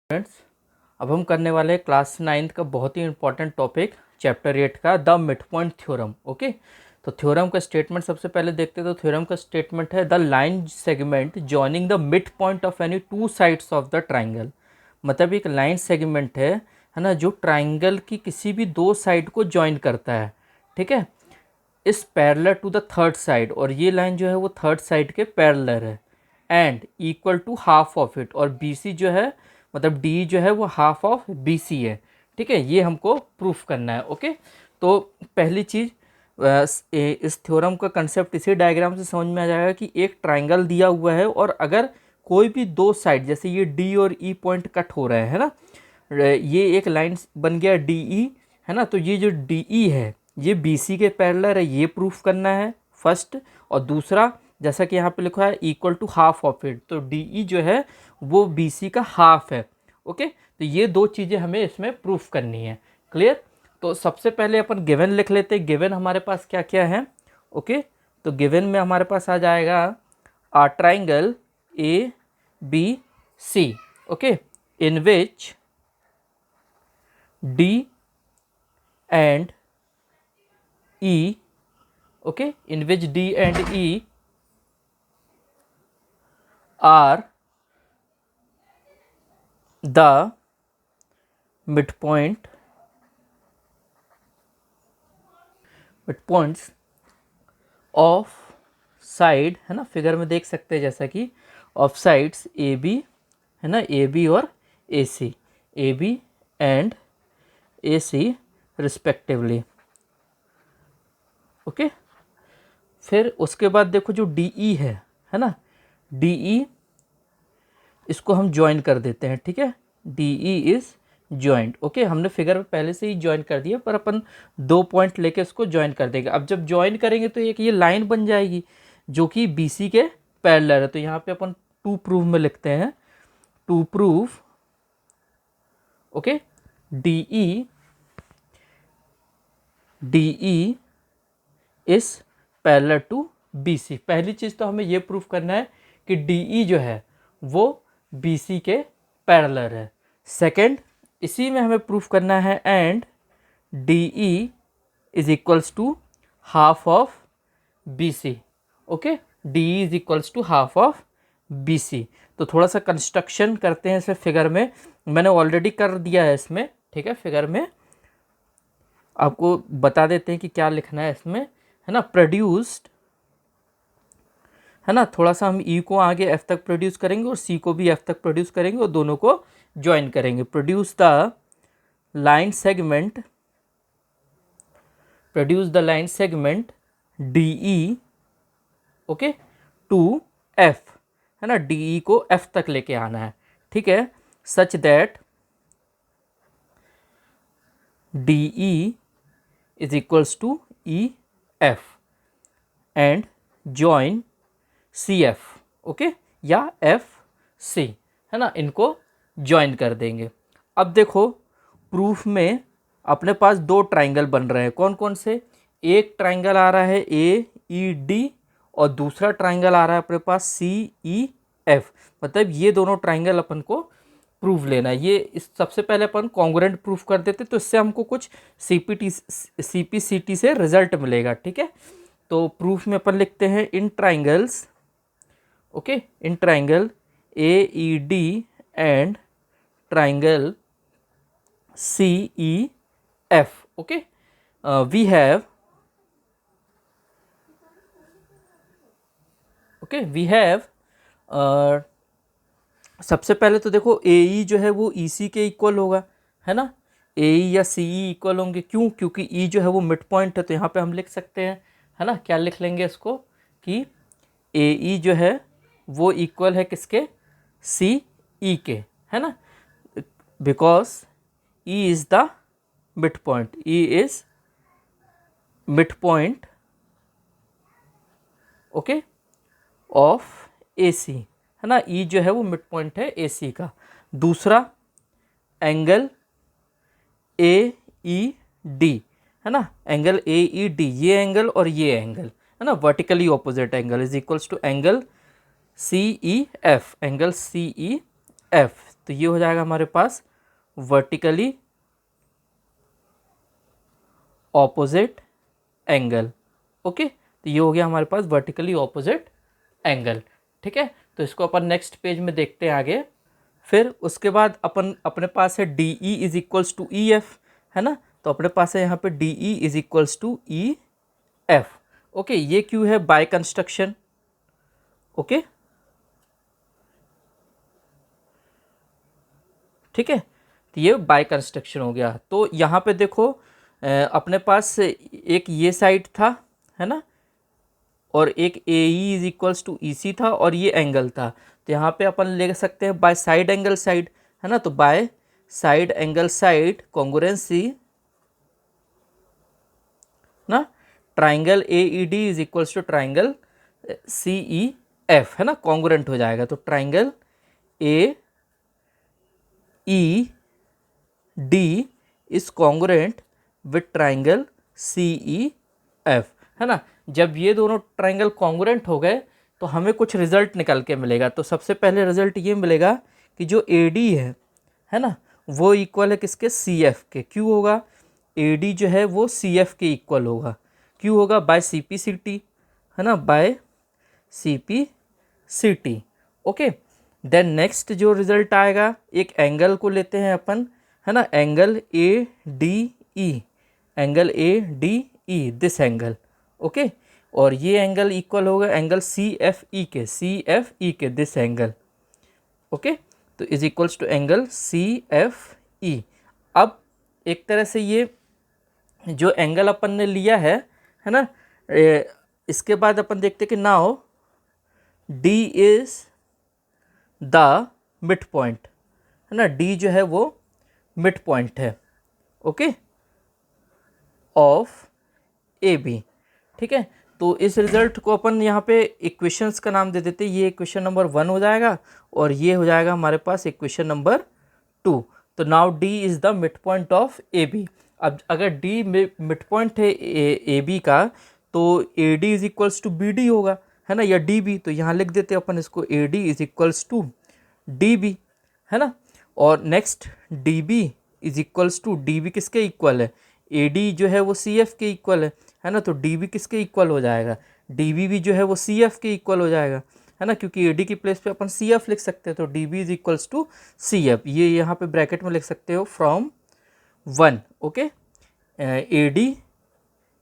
Friends, अब हम करने वाले हैं क्लास 9th का बहुत ही इंपॉर्टेंट टॉपिक चैप्टर 8 का the mid point theorem. Okay, तो थ्योरम का स्टेटमेंट सबसे पहले देखते हैं। तो थ्योरम का स्टेटमेंट है the line segment joining the midpoint of any two sides of the triangle. मतलब एक लाइन सेगमेंट है ना, जो ट्राइंगल की किसी भी दो साइड को ज्वाइन करता है। ठीक है, is parallel to the third side, और ये लाइन जो है वो थर्ड साइड के पैरेलल है and equal to half of it, और BC जो है मतलब D जो है वो हाफ ऑफ BC है। ठीक है, ये हमको प्रूफ करना है। ओके, तो पहली चीज़ इस थ्योरम का कंसेप्ट इसी डायग्राम से समझ में आ जाएगा कि एक ट्राइंगल दिया हुआ है और अगर कोई भी दो साइड, जैसे ये D और E पॉइंट कट हो रहे हैं ना, ये एक लाइन बन गया DE है ना, तो ये जो DE है ये BC के पैरेलल है, ये प्रूफ करना है फर्स्ट। और दूसरा, जैसा कि यहाँ पे लिखा है equal to half of it, तो DE जो है वो BC का हाफ है। ओके, तो ये दो चीज़ें हमें इसमें प्रूफ करनी है। क्लियर? तो सबसे पहले अपन गिवन लिख लेते हैं। गिवन हमारे पास क्या क्या है? ओके, तो गिवन में हमारे पास आ जाएगा आ triangle ABC, okay, in which D and E, okay, in which D and E are the midpoints of side है ना, फिगर में देख सकते हैं जैसा कि ऑफ साइड्स AB है ना, AB और AC, AB and AC respectively. Okay, फिर उसके बाद देखो जो DE है ना, DE इसको हम ज्वाइन कर देते हैं। ठीक है, DE इज ज्वाइंट। ओके, हमने फिगर पहले से ही ज्वाइन कर दिया, पर अपन दो पॉइंट लेके इसको ज्वाइन कर देंगे। अब जब ज्वाइन करेंगे तो एक ये लाइन बन जाएगी जो कि BC के पैरेलल है। तो यहाँ पे अपन टू प्रूव में लिखते हैं, to prove okay DE is parallel to BC। पहली चीज़ तो हमें ये प्रूफ करना है कि DE जो है वो BC के पैरेलल है। सेकंड, इसी में हमें प्रूफ करना है and DE is equals to half of BC। Okay, DE is equals to half of BC। तो थोड़ा सा कंस्ट्रक्शन करते हैं इसमें। फिगर में मैंने ऑलरेडी कर दिया है इसमें। ठीक है, फिगर में आपको बता देते हैं कि क्या लिखना है इसमें, है ना। प्रोड्यूस्ड है ना, थोड़ा सा हम E को आगे F तक प्रोड्यूस करेंगे और C को भी F तक प्रोड्यूस करेंगे और दोनों को ज्वाइन करेंगे। Produce the line segment DE okay to F है ना, DE को F तक लेके आना है। ठीक है, such that DE is equals to EF and join CF, okay, या FC है ना, इनको ज्वाइन कर देंगे। अब देखो प्रूफ में अपने पास दो ट्राइंगल बन रहे हैं। कौन कौन से? एक ट्राइंगल आ रहा है AED और दूसरा ट्राइंगल आ रहा है अपने पास CEF। मतलब ये दोनों ट्राइंगल अपन को प्रूफ लेना है। ये इस सबसे पहले अपन कॉन्ग्रुएंट प्रूफ कर देते, तो इससे हमको कुछ CPCT से रिजल्ट मिलेगा। ठीक है, तो प्रूफ में अपन लिखते हैं in triangles, okay, in triangle AED and triangle CEF, okay, we have सबसे पहले तो देखो AE जो है वो EC के इक्वल होगा, है ना। AE या CE इक्वल होंगे। क्यों? क्योंकि E जो है वो मिड पॉइंट है। तो यहाँ पे हम लिख सकते हैं, है ना, क्या लिख लेंगे इसको कि AE जो है वो इक्वल है किसके? CE के, है ना, because E is the mid point. E is mid point okay of AC, है ना। E जो है वो मिड पॉइंट है AC का। दूसरा एंगल AED है ना, एंगल AED, ये एंगल और ये एंगल है ना, vertically opposite angle is equals to angle CEF, angle CEF। तो ये हो जाएगा हमारे पास वर्टिकली ऑपोजिट एंगल। ओके, तो ये हो गया हमारे पास वर्टिकली ऑपोजिट एंगल। ठीक है, तो इसको अपन नेक्स्ट पेज में देखते हैं आगे। फिर उसके बाद अपने पास है D E is equals to E F, है ना। तो अपने पास है यहाँ पे D E is equals to E F. Okay, ये क्यों है? By construction. ओके, ठीक है, तो ये बाय कंस्ट्रक्शन हो गया। तो यहाँ पे देखो अपने पास एक ये साइड था, है ना, और एक ए ई इज इक्वल्स टू ई सी था, और ये एंगल था। तो यहाँ पे अपन ले सकते हैं बाय साइड एंगल साइड, है ना। तो by side angle side congruency ना, triangle A E D is equals to triangle C E F, है ना, कॉन्ग्रुएंट हो जाएगा। तो triangle A E D is congruent with triangle C E F, है ना। जब ये दोनों ट्राइंगल कॉन्ग्रुएंट हो गए तो हमें कुछ रिजल्ट निकल के मिलेगा। तो सबसे पहले रिजल्ट ये मिलेगा कि जो ए डी है ना, वो इक्वल है किसके? सी एफ के। क्यों होगा? ए डी जो है वो सी एफ के इक्वल होगा। क्यों होगा? By C P C T, है ना, by C P C T. Okay, then next जो रिजल्ट आएगा, एक एंगल को लेते हैं अपन, है ना, angle A D E, angle A D E, this angle. Okay, और ये एंगल इक्वल होगा एंगल सी एफ ई के, सी एफ ई के, दिस एंगल। ओके, तो is equals to angle C F E. अब एक तरह से ये जो एंगल अपन ने लिया है ना, इसके बाद अपन देखते हैं कि now D is the mid point, है ना, डी जो है वो मिड पॉइंट है, ओके, ऑफ ए बी। ठीक है, तो इस रिजल्ट को अपन यहाँ पे इक्वेशंस का नाम दे देते हैं। ये इक्वेशन नंबर 1 हो जाएगा और ये हो जाएगा हमारे पास इक्वेशन नंबर 2। तो now D is the midpoint of A B. अब अगर डी मिड पॉइंट है ए बी का, तो A D is equals to B D होगा, है ना, या डी बी। तो यहाँ लिख देते हैं अपन इसको, A D is equals to D B, है ना। और next D B is equals to, D B किसके इक्वल है? ए डी जो है वो सी एफ के इक्वल है ना। तो डी बी किसके इक्वल हो जाएगा? डी बी भी जो है वो सी एफ के इक्वल हो जाएगा, है ना, क्योंकि ए डी की प्लेस पे अपन सी एफ लिख सकते हैं। तो D B is equals to C F, ये यहाँ पे ब्रैकेट में लिख सकते हो, from 1। Okay, A D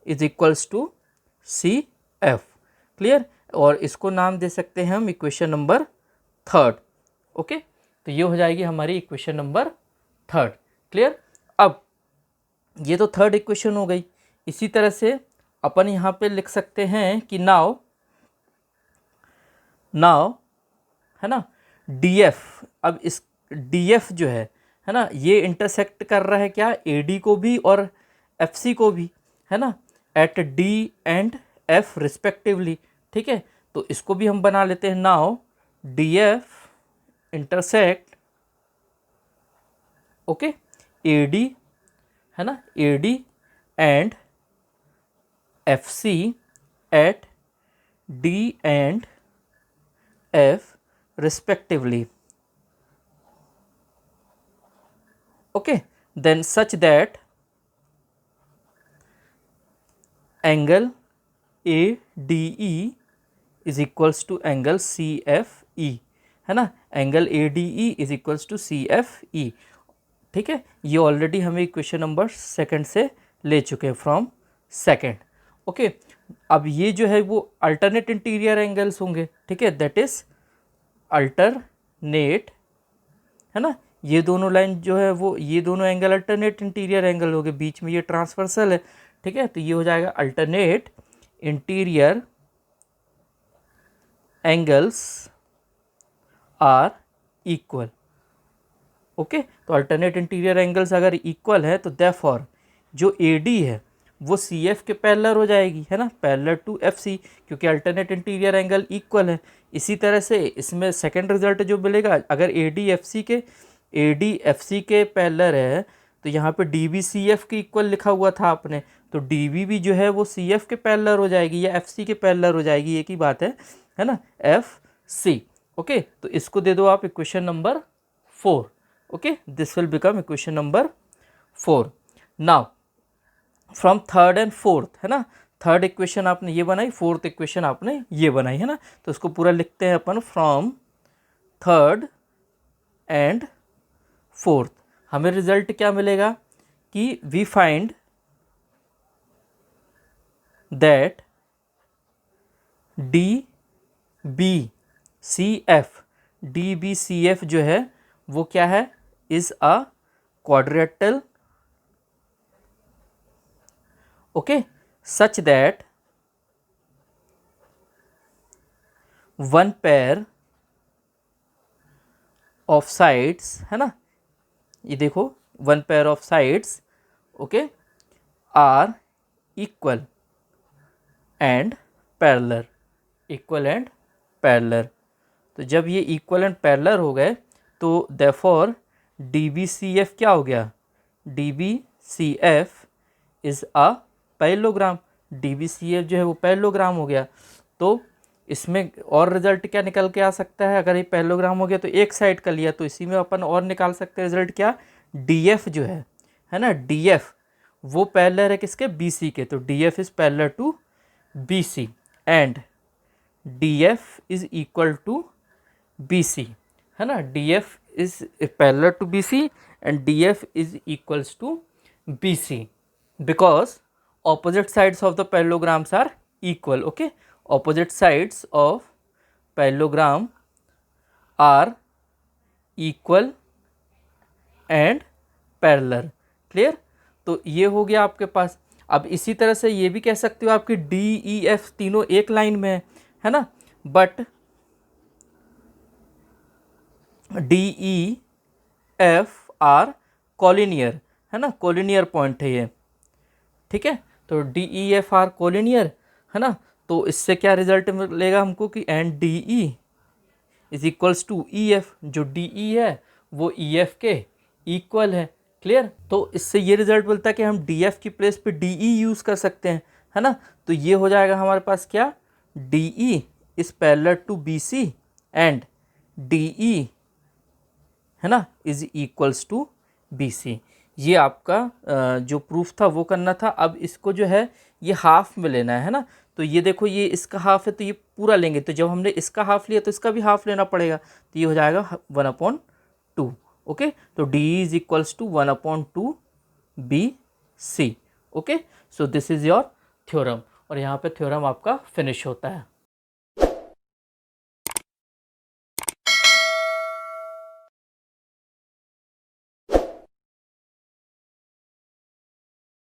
is equals to C F, clear. और इसको नाम दे सकते हैं हम इक्वेशन नंबर 3। ओके, तो ये हो जाएगी हमारी इक्वेशन नंबर 3, क्लियर। अब ये तो थर्ड इक्वेशन हो गई। इसी तरह से अपन यहाँ पे लिख सकते हैं कि नाउ है ना, डी एफ। अब इस डी एफ जो है ना, ये इंटरसेक्ट कर रहा है क्या? ए डी को भी और एफ सी को भी, है ना, at D and F respectively. ठीक है, तो इसको भी हम बना लेते हैं। Now D F intersect, okay, A D, है ना, A D and F C at D and F respectively. Okay, then such that angle ADE is equals to angle CFE, है ना, angle ADE is equals to CFE। ठीक है, ये already हमें equation number 2 से ले चुके हैं, फ्रॉम 2। ओके, अब ये जो है वो अल्टरनेट इंटीरियर एंगल्स होंगे। ठीक है, दैट इज अल्टरनेट, है ना, ये दोनों लाइन जो है वो, ये दोनों एंगल अल्टरनेट इंटीरियर एंगल हो गए, बीच में ये ट्रांसवर्सल है। ठीक है, तो ये हो जाएगा alternate interior angles are equal. Okay, तो अल्टरनेट इंटीरियर एंगल्स अगर इक्वल है तो देयरफॉर जो ए डी है वो सी एफ के पैरेलल हो जाएगी, है ना, पैरेलल टू एफ सी, क्योंकि अल्टरनेट इंटीरियर एंगल इक्वल है। इसी तरह से इसमें सेकंड रिजल्ट जो मिलेगा, अगर ए डी एफ सी के पैरेलल है, तो यहाँ पे डी बी सी एफ के इक्वल लिखा हुआ था आपने, तो डी बी भी जो है वो सी एफ के पैरेलल हो जाएगी या एफ सी के पैरेलल हो जाएगी, एक ही बात है ना, एफ सी। ओके, तो इसको दे दो आप equation number 4। Okay, this will become equation number 4. Now from third and fourth, है ना, थर्ड इक्वेशन आपने ये बनाई, फोर्थ इक्वेशन आपने ये बनाई, है ना, तो इसको पूरा लिखते हैं अपन. फ्रॉम थर्ड एंड फोर्थ हमें रिजल्ट क्या मिलेगा कि we find that D B C F जो है वो क्या है, is a quadrilateral, okay, such that one pair of sides, है ना, ये देखो one pair of sides, okay, are equal and parallel, equal and parallel. तो जब ये इक्वल एंड पैरेलल हो गए तो therefore D B C F क्या हो गया, D B C F is a parallelogram. D B C F जो है वो पैरेललोग्राम हो गया. तो इसमें और रिजल्ट क्या निकल के आ सकता है, अगर ये पैरेललोग्राम हो गया तो एक साइड का लिया तो इसी में अपन और निकाल सकते हैं रिजल्ट क्या, डी एफ जो है ना, डी एफ वो पैरेलल है किसके, बी सी के, तो D F is parallel to B C and D F is equal to B C, है ना, D F is parallel to B C and D F is equals to B C because opposite sides of the parallelograms are equal. Okay, opposite sides of parallelogram are equal and parallel. Clear? तो ये हो गया आपके पास. अब इसी तरह से ये भी कह सकते हो आपकी डी ई एफ तीनों एक लाइन में है ना, but D E F are collinear, है ना, कॉलिनियर पॉइंट है ये, ठीक है. तो D E F are collinear, है ना, तो इससे क्या रिजल्ट मिलेगा हमको कि and D E is equals to E F, जो डी ई है वो ई एफ के इक्वल है. क्लियर? तो इससे ये रिजल्ट मिलता है कि हम डी एफ की प्लेस पे डी ई यूज़ कर सकते हैं, है ना. तो ये हो जाएगा हमारे पास क्या, D E is parallel to B C and D E, है ना, is equals to B C. ये आपका जो प्रूफ था वो करना था. अब इसको जो है ये हाफ में लेना है ना, तो ये देखो ये इसका हाफ है तो ये पूरा लेंगे, तो जब हमने इसका हाफ लिया तो इसका भी हाफ लेना पड़ेगा, तो ये हो जाएगा 1/2. ओके, तो D is equals to 1/2 B C. Okay, so this is your theorem, और यहाँ पे थ्योरम आपका फिनिश होता है.